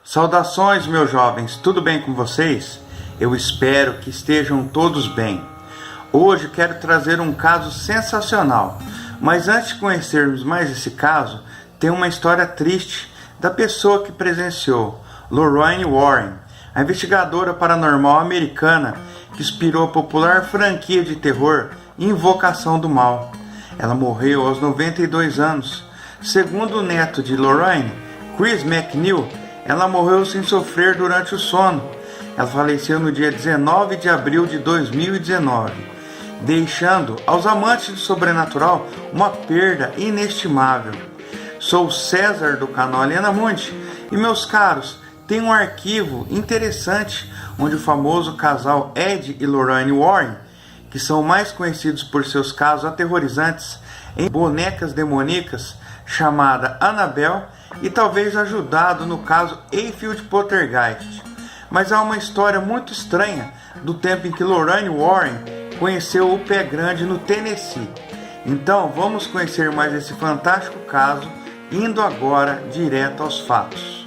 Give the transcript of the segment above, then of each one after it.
Saudações, meus jovens, tudo bem com vocês? Eu espero que estejam todos bem. Hoje quero trazer um caso sensacional, mas antes de conhecermos mais esse caso, tem uma história triste da pessoa que presenciou, Lorraine Warren, a investigadora paranormal americana que inspirou a popular franquia de terror Invocação do Mal. Ela morreu aos 92 anos. Segundo o neto de Lorraine, Chris McNeil, ela morreu sem sofrer durante o sono. Ela faleceu no dia 19 de abril de 2019, deixando aos amantes do sobrenatural uma perda inestimável. Sou César do canal Aliena Mundi e, meus caros, tem um arquivo interessante onde o famoso casal Ed e Lorraine Warren, que são mais conhecidos por seus casos aterrorizantes em bonecas demoníacas, chamada Annabelle, e talvez ajudado no caso Enfield Poltergeist. Mas há uma história muito estranha do tempo em que Lorraine Warren conheceu o Pé Grande no Tennessee. Então vamos conhecer mais esse fantástico caso, indo agora direto aos fatos.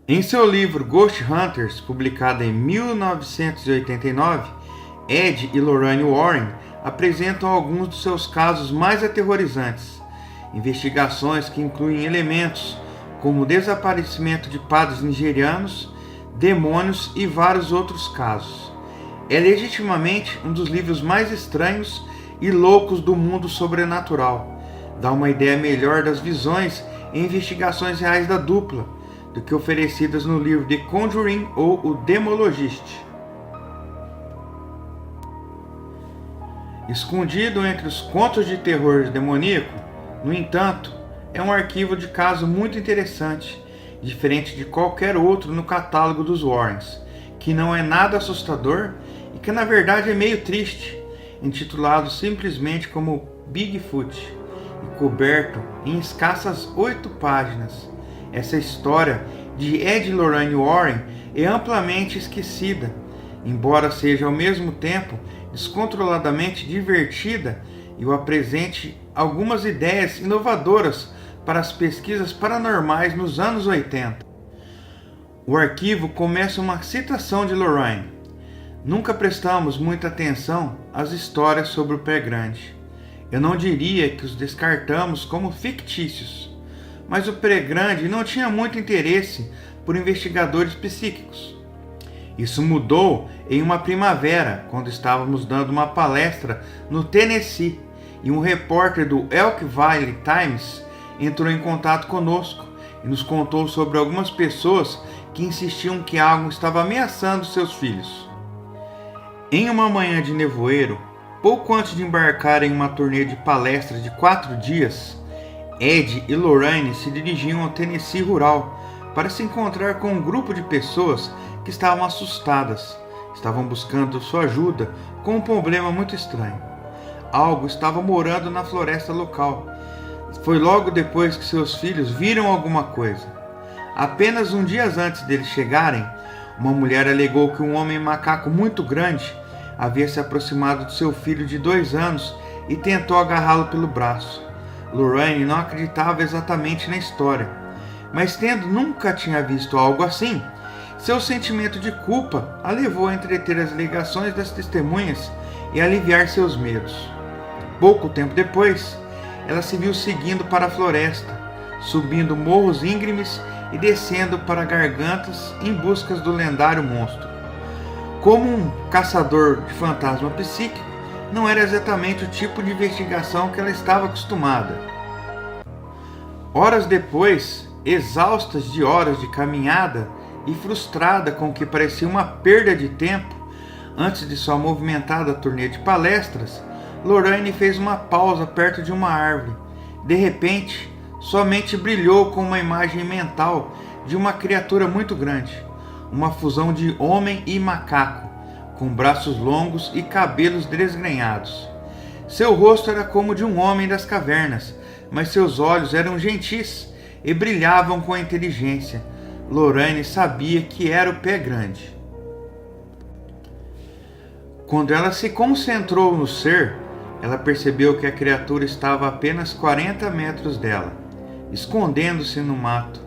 Em seu livro Ghost Hunters, publicado em 1989, Ed e Lorraine Warren apresentam alguns dos seus casos mais aterrorizantes, investigações que incluem elementos como o desaparecimento de padres nigerianos, demônios e vários outros casos. É legitimamente um dos livros mais estranhos e loucos do mundo sobrenatural. Dá uma ideia melhor das visões e investigações reais da dupla do que oferecidas no livro The Conjuring ou O Demologist. Escondido entre os contos de terror demoníaco, no entanto, é um arquivo de caso muito interessante, diferente de qualquer outro no catálogo dos Warrens, que não é nada assustador e que na verdade é meio triste, intitulado simplesmente como Bigfoot e coberto em escassas 8 páginas. Essa história de Ed e Lorraine Warren é amplamente esquecida, embora seja ao mesmo tempo descontroladamente divertida e o apresente algumas ideias inovadoras para as pesquisas paranormais nos anos 80. O arquivo começa uma citação de Lorraine: "Nunca prestamos muita atenção às histórias sobre o Pé Grande. Eu não diria que os descartamos como fictícios, mas o Pé Grande não tinha muito interesse por investigadores psíquicos. Isso mudou em uma primavera, quando estávamos dando uma palestra no Tennessee, e um repórter do Elk Valley Times entrou em contato conosco e nos contou sobre algumas pessoas que insistiam que algo estava ameaçando seus filhos. Em uma manhã de nevoeiro, pouco antes de embarcar em uma turnê de palestras de 4 dias, Ed e Lorraine se dirigiam ao Tennessee rural para se encontrar com um grupo de pessoas que estavam assustadas. Estavam buscando sua ajuda com um problema muito estranho. Algo estava morando na floresta local. Foi logo depois que seus filhos viram alguma coisa. Apenas um dia antes deles chegarem, uma mulher alegou que um homem macaco muito grande havia se aproximado de seu filho de 2 anos e tentou agarrá-lo pelo braço. Lorraine não acreditava exatamente na história, mas tendo nunca tinha visto algo assim, seu sentimento de culpa a levou a entreter as alegações das testemunhas e aliviar seus medos. Pouco tempo depois, ela se viu seguindo para a floresta, subindo morros íngremes e descendo para gargantas em busca do lendário monstro. Como um caçador de fantasma psíquico, não era exatamente o tipo de investigação que ela estava acostumada. Horas depois, exaustas de horas de caminhada e frustrada com o que parecia uma perda de tempo, antes de sua movimentada turnê de palestras, Lorraine fez uma pausa perto de uma árvore. De repente, sua mente brilhou com uma imagem mental de uma criatura muito grande, uma fusão de homem e macaco, com braços longos e cabelos desgrenhados. Seu rosto era como de um homem das cavernas, mas seus olhos eram gentis e brilhavam com inteligência. Lorraine sabia que era o Pé Grande. Quando ela se concentrou no ser, ela percebeu que a criatura estava a apenas 40 metros dela, escondendo-se no mato,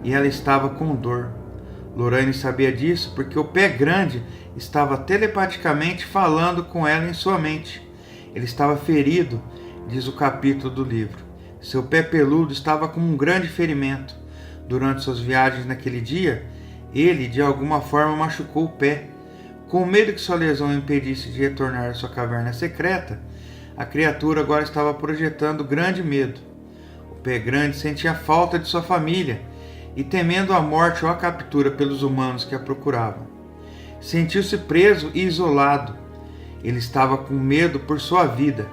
e ela estava com dor. Lorraine sabia disso porque o Pé Grande estava telepaticamente falando com ela em sua mente. Ele estava ferido, diz o capítulo do livro. Seu pé peludo estava com um grande ferimento. Durante suas viagens naquele dia, ele de alguma forma machucou o pé. Com medo que sua lesão o impedisse de retornar à sua caverna secreta, a criatura agora estava projetando grande medo. O Pé Grande sentia falta de sua família e, temendo a morte ou a captura pelos humanos que a procuravam, sentiu-se preso e isolado. Ele estava com medo por sua vida.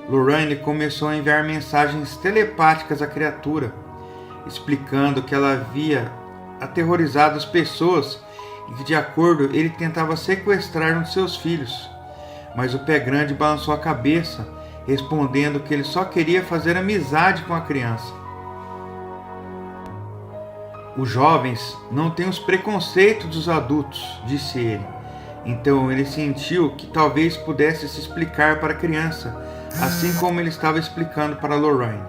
Lorraine começou a enviar mensagens telepáticas à criatura, explicando que ela havia aterrorizado as pessoas e que, de acordo, ele tentava sequestrar um de seus filhos. Mas o Pé Grande balançou a cabeça, respondendo que ele só queria fazer amizade com a criança. Os jovens não têm os preconceitos dos adultos, disse ele. Então ele sentiu que talvez pudesse se explicar para a criança, assim como ele estava explicando para Lorraine.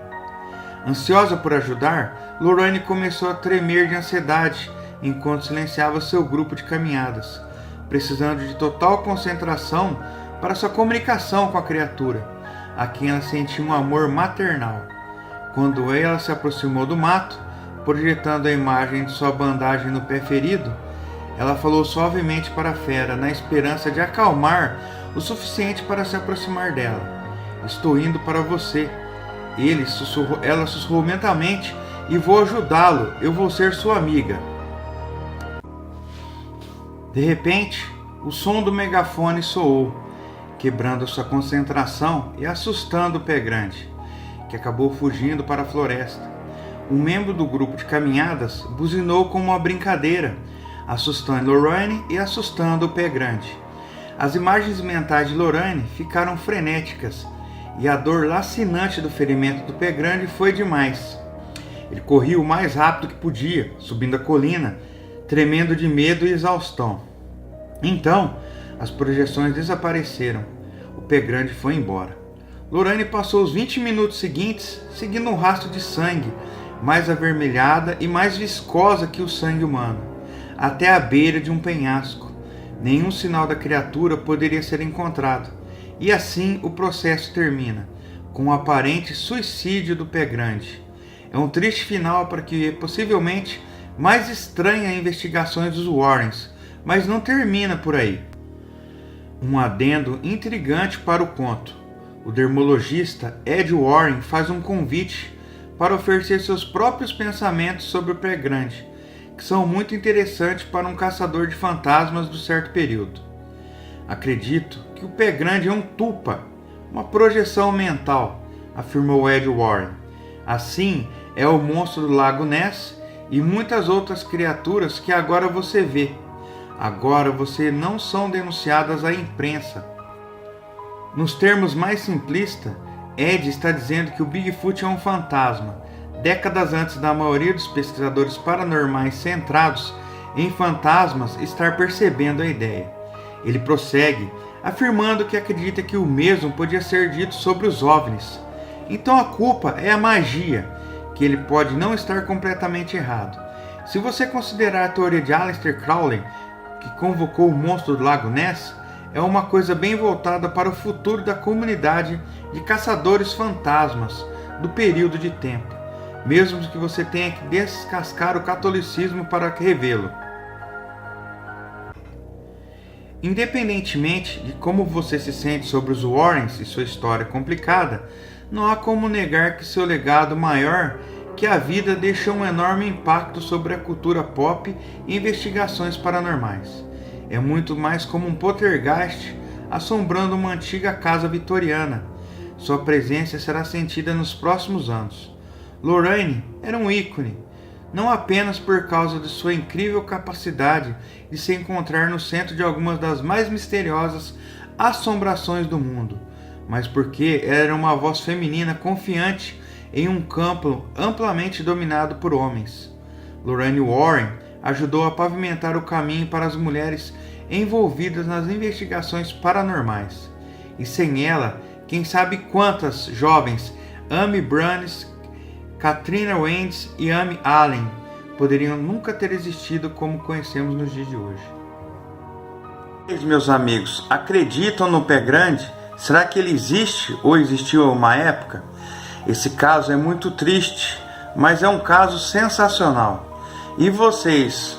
Ansiosa por ajudar, Lorraine começou a tremer de ansiedade enquanto silenciava seu grupo de caminhadas, precisando de total concentração para sua comunicação com a criatura, a quem ela sentia um amor maternal. Quando ela se aproximou do mato, projetando a imagem de sua bandagem no pé ferido, ela falou suavemente para a fera, na esperança de acalmar o suficiente para se aproximar dela. Estou indo para você. Ela sussurrou mentalmente, e vou ajudá-lo. Eu vou ser sua amiga. De repente, o som do megafone soou, quebrando sua concentração e assustando o Pé Grande, que acabou fugindo para a floresta. Um membro do grupo de caminhadas buzinou como uma brincadeira, assustando Lorraine e assustando o Pé Grande. As imagens mentais de Lorraine ficaram frenéticas, e a dor lacinante do ferimento do Pé Grande foi demais. Ele corria o mais rápido que podia, subindo a colina, tremendo de medo e exaustão. Então, as projeções desapareceram. O Pé Grande foi embora. Lorraine passou os 20 minutos seguintes seguindo um rastro de sangue, mais avermelhada e mais viscosa que o sangue humano, até a beira de um penhasco. Nenhum sinal da criatura poderia ser encontrado, e assim o processo termina, com o aparente suicídio do Pé Grande. É um triste final para que possivelmente mais estranha investigações dos Warrens, mas não termina por aí. Um adendo intrigante para o conto. O dermologista Ed Warren faz um convite para oferecer seus próprios pensamentos sobre o Pé Grande, que são muito interessantes para um caçador de fantasmas do certo período. Acredito que o Pé Grande é um tupa, uma projeção mental, afirmou Ed Warren. Assim é o monstro do Lago Ness e muitas outras criaturas que agora você vê. Agora você não são denunciadas à imprensa. Nos termos mais simplistas, Ed está dizendo que o Bigfoot é um fantasma, décadas antes da maioria dos pesquisadores paranormais centrados em fantasmas estar percebendo a ideia. Ele prossegue, afirmando que acredita que o mesmo podia ser dito sobre os OVNIs. Então a culpa é a magia, que ele pode não estar completamente errado. Se você considerar a teoria de Aleister Crowley, que convocou o monstro do Lago Ness, é uma coisa bem voltada para o futuro da comunidade de caçadores fantasmas do período de tempo, mesmo que você tenha que descascar o catolicismo para revê-lo. Independentemente de como você se sente sobre os Warrens e sua história complicada, não há como negar que seu legado maior que a vida deixou um enorme impacto sobre a cultura pop e investigações paranormais. É muito mais como um poltergeist assombrando uma antiga casa vitoriana. Sua presença será sentida nos próximos anos. Lorraine era um ícone. não apenas por causa de sua incrível capacidade de se encontrar no centro de algumas das mais misteriosas assombrações do mundo, mas porque ela era uma voz feminina confiante em um campo amplamente dominado por homens. Lorraine Warren ajudou a pavimentar o caminho para as mulheres envolvidas nas investigações paranormais. E sem ela, quem sabe quantas jovens Amy Branes, Katrina Wendes e Amy Allen poderiam nunca ter existido como conhecemos nos dias de hoje. Meus amigos, acreditam no Pé Grande? Será que ele existe ou existiu uma época? Esse caso é muito triste, mas é um caso sensacional. E vocês,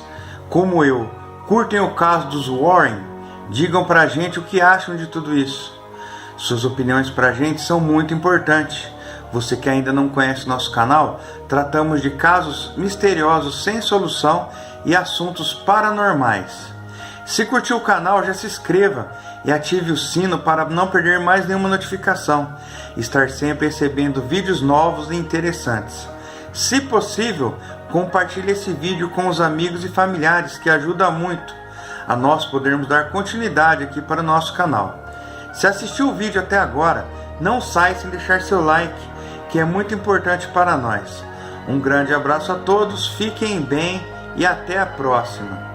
como eu, curtem o caso dos Warren? Digam pra gente o que acham de tudo isso. Suas opiniões pra gente são muito importantes. Você que ainda não conhece nosso canal, tratamos de casos misteriosos sem solução e assuntos paranormais. Se curtiu o canal, já se inscreva e ative o sino para não perder mais nenhuma notificação e estar sempre recebendo vídeos novos e interessantes. Se possível, compartilhe esse vídeo com os amigos e familiares, que ajuda muito a nós podermos dar continuidade aqui para o nosso canal. Se assistiu o vídeo até agora, não saia sem deixar seu like, que é muito importante para nós. Um grande abraço a todos, fiquem bem e até a próxima.